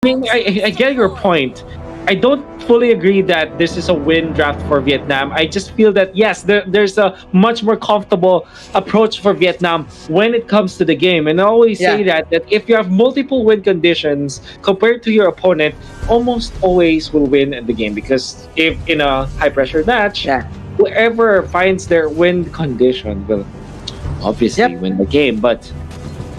mean, I get your point. I don't fully agree that this is a win draft for Vietnam. I just feel that yes, there's a much more comfortable approach for Vietnam when it comes to the game. And I always say Yeah, that if you have multiple win conditions compared to your opponent, almost always will win in the game because if in a high pressure match, yeah. whoever finds their win condition will obviously Yep. win the game. But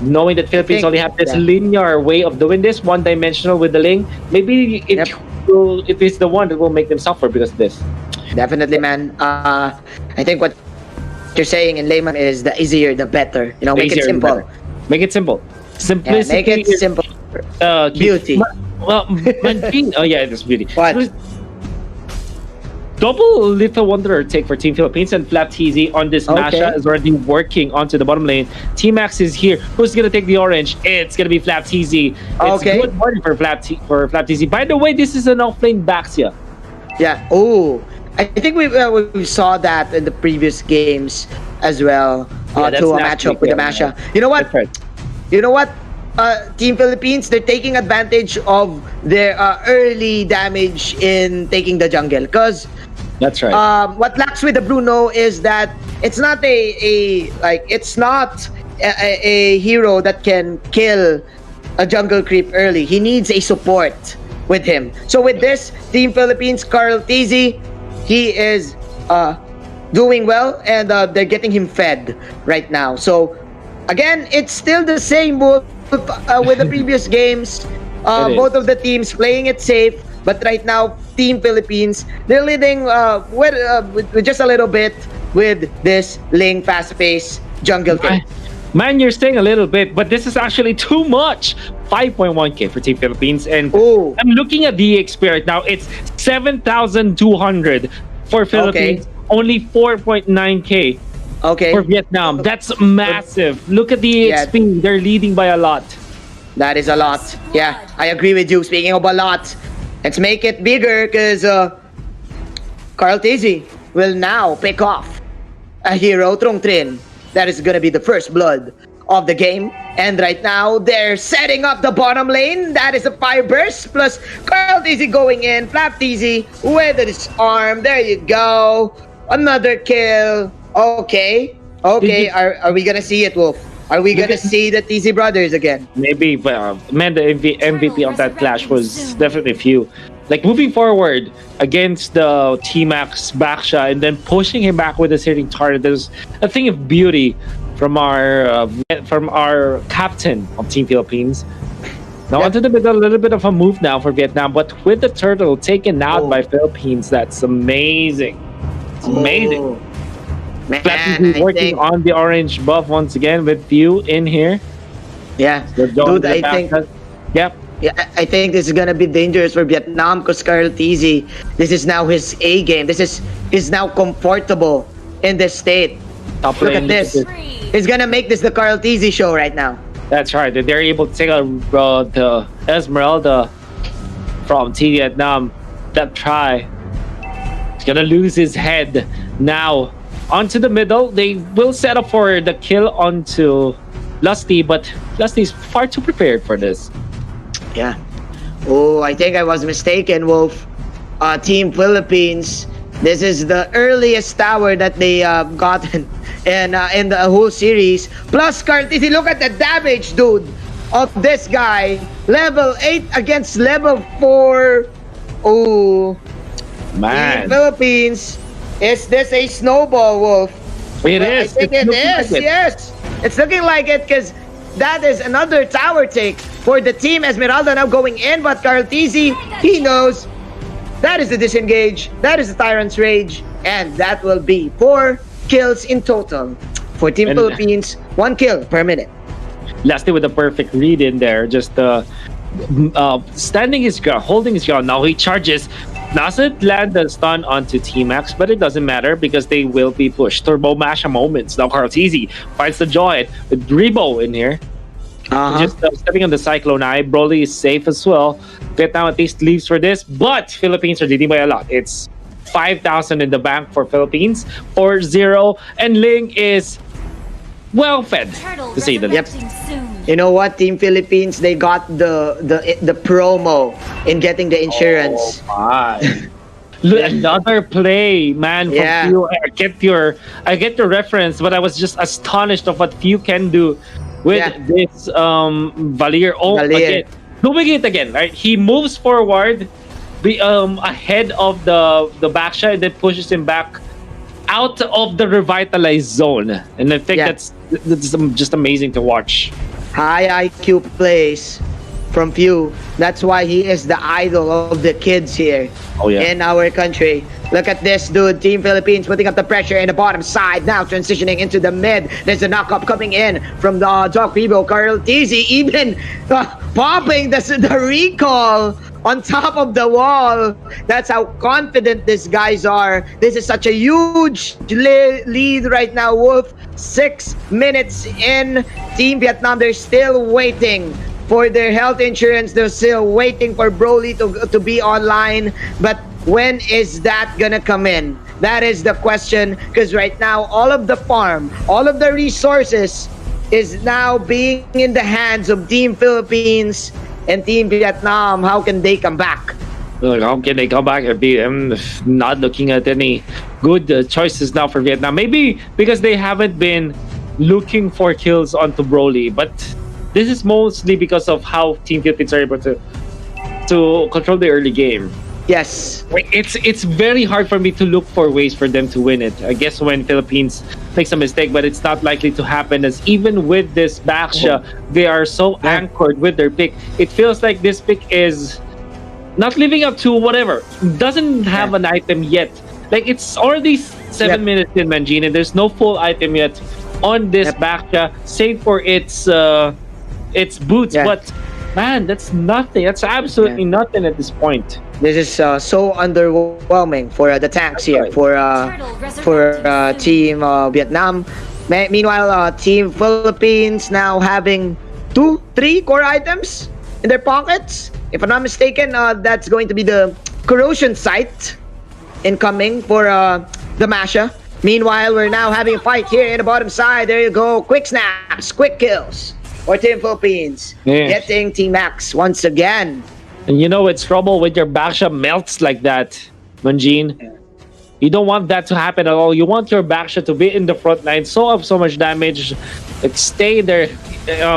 knowing that I Philippines think only have this yeah. linear way of doing this, one-dimensional with the link, maybe Yep. it is the one that will make them suffer because of this. Definitely, man. I think what you're saying in layman is the easier the better. You know, make it Easier and simple. better. Make it simple. Yeah, make Simplicity it is simple. key. Beauty. Well, oh yeah, it is beauty. What? Double Little Wanderer take for Team Philippines and Flap TZ on this Okay. Masha is already working onto the bottom lane. Team Max is here. Who's gonna take the orange? It's gonna be Flap TZ. It's Okay. good morning for Flap TZ. By the way, this is an offlane Baxia. Yeah. Oh, I think we saw that in the previous games as well. Yeah, that's To a last matchup week, with the yeah, Masha. yeah. You know what? That's right. You know what? Team Philippines, they're taking advantage of their early damage in taking the jungle. Because That's right. what lacks with the Bruno is that it's not it's not a hero that can kill a jungle creep early. He needs a support with him. So with this Team Philippines, Carl TZ, he is doing well, and they're getting him fed right now. So again, it's still the same with the previous games. It is. Both of the teams playing it safe, but right now, Team Philippines, they're leading with just a little bit with this Ling fast-paced jungle game. Man, you're staying a little bit, but this is actually too much. 5.1k for Team Philippines, and Oh, I'm looking at the XP right now. It's 7,200 for Philippines, only 4.9k okay. for Vietnam. That's massive. Look at the Yeah. XP. They're leading by a lot. That is a lot. Yeah, I agree with you. Speaking of a lot, let's make it bigger because Carl Tizzy will now pick off a hero, Trong Trin. That is going to be the first blood of the game. And right now, they're setting up the bottom lane. That is a fire burst plus Carl Tizzy going in. Flap Tizzy with his arm. There you go. Another kill. Okay. Okay. Are we going to see it, Wolf? Are we going to see the TZ brothers again? Maybe, man, the MVP of that clash was definitely few. Like moving forward against the T-Max Baksha and then pushing him back with a hitting target. There's a thing of beauty from our captain of Team Philippines. Now onto the middle, a little bit of a move now for Vietnam, but with the turtle taken out by Philippines, that's amazing. It's amazing. Oh, man, Flappy working on the orange buff once again with Few in here. yeah. They're going Dude, to the I back. think Yep. Yeah, I think this is gonna be dangerous for Vietnam because Carl Tizzy, this is now his A game. This is now comfortable in this state. Top Look lane, at this. He's gonna make this the Carl Tizzy show right now. That's right. They're able to take the Esmeralda from Team Vietnam. That try. He's gonna lose his head now. Onto the middle. They will set up for the kill onto Lusty, but Lusty's far too prepared for this. Yeah. Oh, I think I was mistaken, Wolf. Team Philippines. This is the earliest tower that they gotten in the whole series. Plus, Carl Tizzy, look at the damage, dude, of this guy. Level 8 against level 4. Oh. Man. Team Philippines. Is this a snowball, Wolf? It Well, is. I think It's it looking is. like it. Yes. It's looking like it because that is another tower take for the team. Esmeralda now going in, but Carl Tizzy, he knows that is the disengage, that is the Tyrant's Rage, and that will be 4 kills in total for Team And- Philippines. 1 kill per minute. Lusty with a perfect read in there. Just standing his ground, holding his ground. Now he charges. Doesn't land the stun onto T-Max, but it doesn't matter because they will be pushed. Turbo Masha moments. Now Carl Tizzy finds the joy with Rebo in here. Just stepping on the Cyclone Eye. Broly is safe as well. Vietnam at least leaves for this, but Philippines are leading by a lot. It's 5,000 in the bank for Philippines, 4-0, and Ling is well fed, to say the least. Yep. Soon. You know what, Team Philippines, they got the promo in getting the insurance. Oh my. Look, another play, man, from Yeah. Few. I get your reference, but I was just astonished of what Few can do with Yeah. this Valier. Oh, Valier. again. Doing it again, right? He moves forward ahead of the back shot and then pushes him back out of the revitalized zone. And I think Yeah. that's just amazing to watch. High IQ plays from Pew. That's why he is the idol of the kids here Oh, yeah. in our country. Look at this dude. Team Philippines putting up the pressure in the bottom side. Now transitioning into the mid. There's a knockup coming in from the Doc Vivo. Carl Tizzy even popping the recall on top of the wall. That's how confident these guys are. This is such a huge lead right now, Wolf. 6 minutes in. Team Vietnam, they're still waiting for their health insurance. They're still waiting for Broly to be online. But when is that gonna come in? That is the question, because right now all of the farm, all of the resources is now being in the hands of Team Philippines and Team Vietnam. How can they come back? Like, how can they come back and be? I'm not looking at any good choices now for Vietnam. Maybe because they haven't been looking for kills onto Broly, but this is mostly because of how Team Philippines are able to control the early game. Yes. It's very hard for me to look for ways for them to win it. I guess when Philippines makes a mistake, but it's not likely to happen, as even with this Baksha, they are so anchored with their pick. It feels like this pick is not living up to whatever. Doesn't have an item yet. Like, it's already 7 minutes in, Manjin, and there's no full item yet on this Baksha, save for its boots. But man, that's nothing. That's absolutely nothing at this point. This is so underwhelming for the tanks here, for Team Vietnam. Meanwhile, Team Philippines now having 2-3 core items in their pockets. If I'm not mistaken, that's going to be the corrosion sight incoming for the Masha. Meanwhile, we're now having a fight here in the bottom side. There you go. Quick snaps, quick kills for Team Philippines. Getting Team Max once again. And you know, it's trouble when your Baksha melts like that, Manjin. You don't want that to happen at all. You want your Baksha to be in the front line, so up so much damage, like stay there,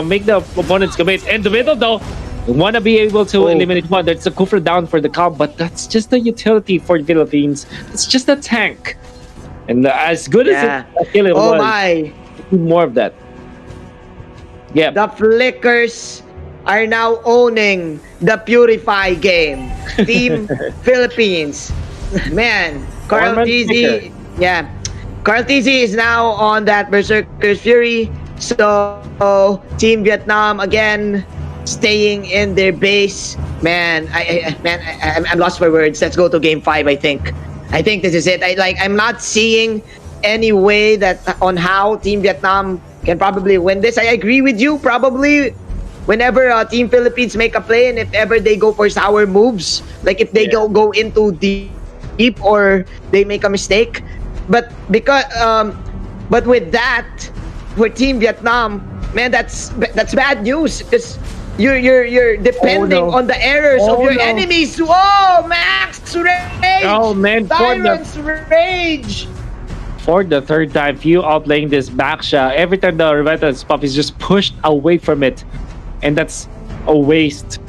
make the opponents commit. In the middle though, you want to be able to eliminate one. There's a Kufra down for the comp, but that's just the utility for the Philippines. It's just a tank. And as good as it was, my. more of that. Yeah. The Flickers are now owning the Purify game. Team Philippines. Man, Carl TZ. Yeah. Carl TZ is now on that Berserker's Fury. So, Team Vietnam again staying in their base. Man, I'm lost for words. Let's go to game 5, I think. I think this is it. I'm not seeing any way that on how Team Vietnam can probably win this. I agree with you. Probably whenever Team Philippines make a play and if ever they go for sour moves, like if they go into deep or they make a mistake. But because but with that, for Team Vietnam, man, that's bad news because you're depending on the errors of your enemies. Whoa, Max Rage! Oh man, Tyrant's Rage! For the third time, Few outplaying this Baksha. Every time the Revitalize Puff is just pushed away from it. And that's a waste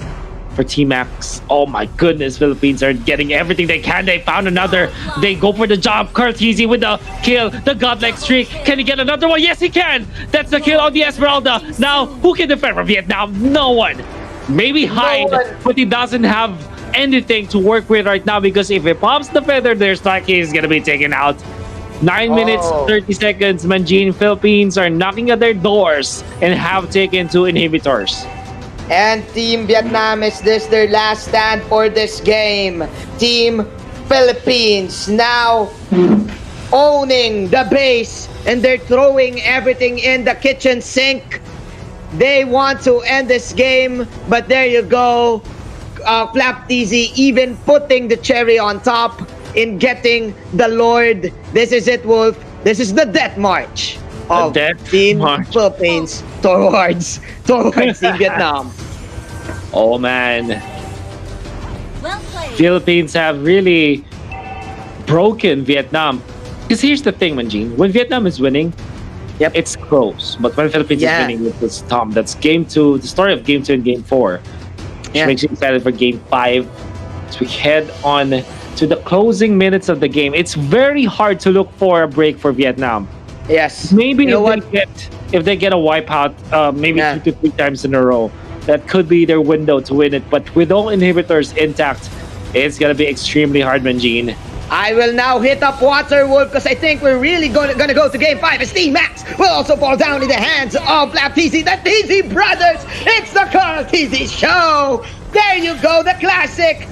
for Team Max. Oh my goodness, Philippines are getting everything they can. They found another. They go for the job. Curtizi with the kill, the godlike streak. Can he get another one? Yes, he can. That's the kill on the Esmeralda. Now, who can defend from Vietnam? No one. Maybe Hyde, but he doesn't have anything to work with right now because if he pops the feather, there's like he's gonna be taken out. 9 minutes, 30 seconds. Manjin, Philippines are knocking at their doors and have taken 2 inhibitors. And Team Vietnam, is this their last stand for this game? Team Philippines now owning the base and they're throwing everything in the kitchen sink. They want to end this game, but there you go. Flap TZ even putting the cherry on top in getting the Lord. This is it, Wolf. This is the Death March. of death Team march. Philippines towards Team Vietnam. Oh man, Well played. Philippines have really broken Vietnam. Because here's the thing, Manjin. When Vietnam is winning, Yep. it's close. But when Philippines Yeah. is winning, it's Tom. That's game 2, the story of game 2 and game 4. Which Yeah. makes you excited for game 5. As we head on to the closing minutes of the game. It's very hard to look for a break for Vietnam. Yes. Maybe You know what? if they get a wipeout, maybe Yeah. 2 to 3 times in a row, that could be their window to win it. But with all inhibitors intact, it's gonna be extremely hard, Manjin. I will now hit up Waterwolf because I think we're really gonna go to game 5. As Team Max will also fall down in the hands of Black TZ. The TZ brothers! It's the Carl TZ show! There you go, the classic